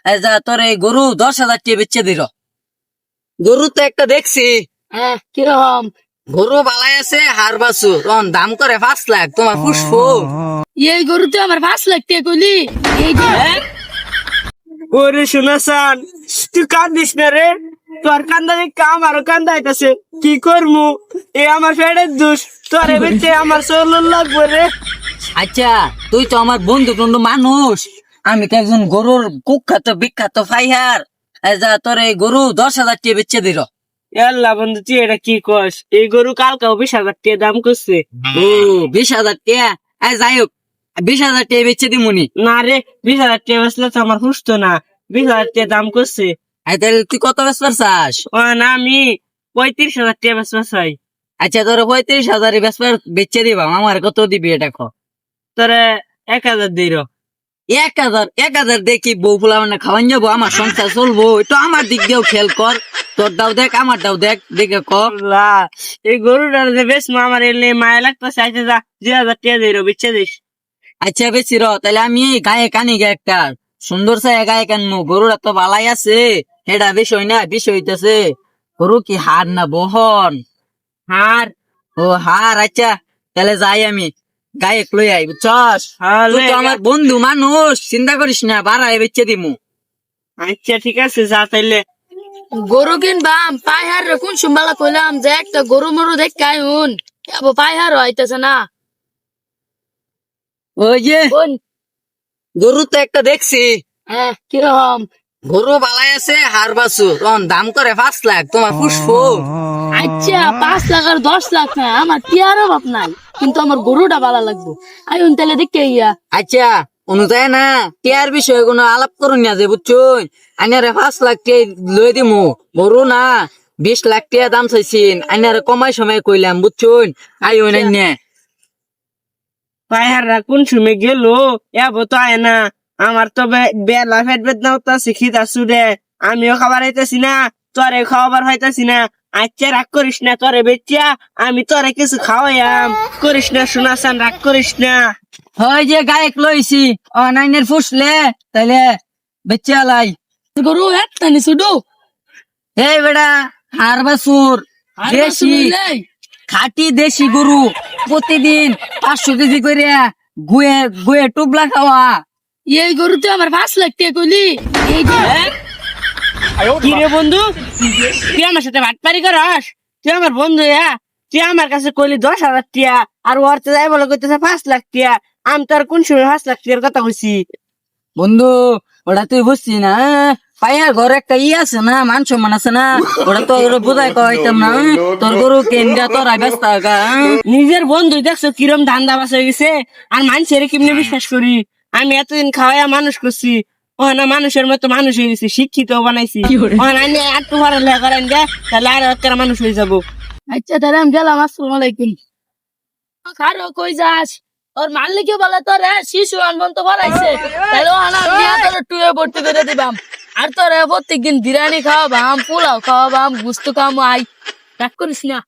এই যা তোর এই গরু 10,000 টাকা বেচে দিল। গরু তো একটা দেখছি। হ্যাঁ, কিরকম? গরু বালাই আছে, হার বাছু দাম করে 5 লাখ। তোমার পুষ্প এই গরু তো আমার 5 লাখ টাকা কইলি। এই যে ওরে শোনাসান, তুই কান্দিস না রে। তোর কান্দা দেখে আমারও কান্দা আইতাছে। কি করমু? এ আমার ফেডের দোষ। তোরে বেচে আমার চলন লাগবে রে। আচ্ছা, তুই তো আমার বন্ধু টন্ধু মানুষ, আমি তো একজন গরুর কুখ্যাত বিখ্যাত ফাইহার। এই যা তোর এই গরু 10,000 টাকা বেচে দিল। আল্লাহ বন্ধু, তুই এটা কি কস? এই গরু কালকাও 20,000 টাকা দাম করছে। ও 20,000 টাকা? এই যাই হোক, 20,000 টাকা বেচে দিমুনি। না রে, 20,000 টাকা বেচলে তো আমার হুষ্ট না। 20,000 টাকা দাম করছে। এই তাহলে তুই কত বেচবার চাস? ও না, আমি 35,000 টাকা বেচবা চাই। আচ্ছা, তোর 35,000 বেচবার বেচে দিবা, আমার কত দিবি এটা কো? তোরে 1,000 দিই র। 1,000 দেখি বউ ফুলা মানে খাওয়ান যাবো, আমার সংসার চলবো, একটু আমার দিক দিয়েও খেয়াল কর। তোর দাও দেখ, আমার দাও দেখ, দেখে ক। আল্লাহ, এই গরুটার যে বেশ আমার এলে মায়া লাগতেছে। আচ্ছা যা, 2,000 টাকা দিই র, বিচ্ছে দিস। আচ্ছা বেশি র, তাহলে আমি গায়ে কানি গে একটা সুন্দর চাই গায়ে কানবো। গরুরা তো বালাই আছে, এটা বিষয় না, বিষয় হইতেছে গরু কি হার না বহন? হার। ও হার, আচ্ছা তাহলে যাই আমি গায়ে লই আই, বুঝছস? হ্যাঁ, তুই তো আমার বন্ধু মানুষ, চিন্তা করিস না, বাড়াই বেচে দিমু। আচ্ছা ঠিক আছে, যা তাইলে। গরু কিনবাম, পাইহার রে কোন সুম্বালা কইলাম যে একটা গরু মরু দেখ কাইউন। এবো পাইহার হইতাছে না। ওই যে কোন? গরু তো একটা দেখছি। হ্যাঁ, কিরকম? গরু বালাই আছে, হার বাছু দাম করে 5 লাখ। তোমার পুষ্প আচ্ছা, 5 লাখ আর 10 লাখ না, আমার টিয়ার অভাব নাই, কিন্তু আমার গরুটা ভালো লাগবো। আইউন তাহলে দেখে ইয়া। আচ্ছা অনুযায়ী না, টিয়ার বিষয়ে কোনো আলাপ করুন না যে, বুঝছুন? আইনারে 5 লাখ টাকা লই দিমু। গরু না 20 লাখ টাকা দাম চাইছিন, আইনারে কমাই সময় কইলাম, বুঝছুন? আইও না। পায়হাররা কোন সময় গেল? এবো তো আয় না। আমার তো বেলা ফেট বেদনা হতাছে, খিদা সুরে। আমিও খাবার হইতেছি না, তোরে খাওয়াবার হইতেছি না। আচ্ছা রাগ করিস না, তোরে বেচিয়া আমি তোরে কিছু খাওয়াইয়াম। করিস না শোনাসান, রাগ করিস না। হয় যে গায়ক লইছি, নাইনের ফুসলে তাইলে বেচে আলাই। গরু একটা নি শুধু এই বেড়া, হার বাছুর দেশি, খাঁটি দেশি গরু, প্রতিদিন 500 কেজি করে গুয়ে গুয়ে টুবলা খাওয়া। এই গরু তো আমার 5 লাখ টাকা কইলি। এই যে কি রে বন্ধু, তুই আমার সাথে ভাটপারি করস? তুই আমার বন্ধু, তুই আমার কাছে কইলি 10,000 টিয়া, আর ওর তো যাই বলে কইতেছে 5 লাখ টিয়া। আমি তোর কোন সময় 5 লাখ টিয়ার কথা কইছি? বন্ধু ওটা তুই বুঝছি না, পাইয়ার ঘরে একটা আছে না, মান সম্মান আছে না, ওটা তো বোঝাই কইতাম না। তোর গরু কেন্দ্রা তোর ব্যস্ত গা। নিজের বন্ধু দেখছো কিরম ধান্দা বাস হয়ে গেছে, আর মানুষের কেমনে বিশ্বাস করি? আমি এতদিন খাওয়াইয়া মানুষ করছি, ও না মানুষের মতো মানুষ হয়ে গেছি, শিক্ষিত বানাইছি। আমি একটু পড়ালেখা করেন গে, তাহলে আর একটা মানুষ হয়ে যাবো। আচ্ছা তাহলে আমি গেলাম, আসসালামু আলাইকুম। খারো কই যাস? ওর মালিকও বলে তোর শিশু আনবন তো বলাইছে, তাহলে আনা নিয়ে তোর টুয়ে ভর্তি করে দিবাম। আর তোর প্রত্যেকদিন বিরিয়ানি খাওয়াবাম, পোলাও খাওয়াবাম, গুস্ত খাওয়াম। আই রাগ করিস না।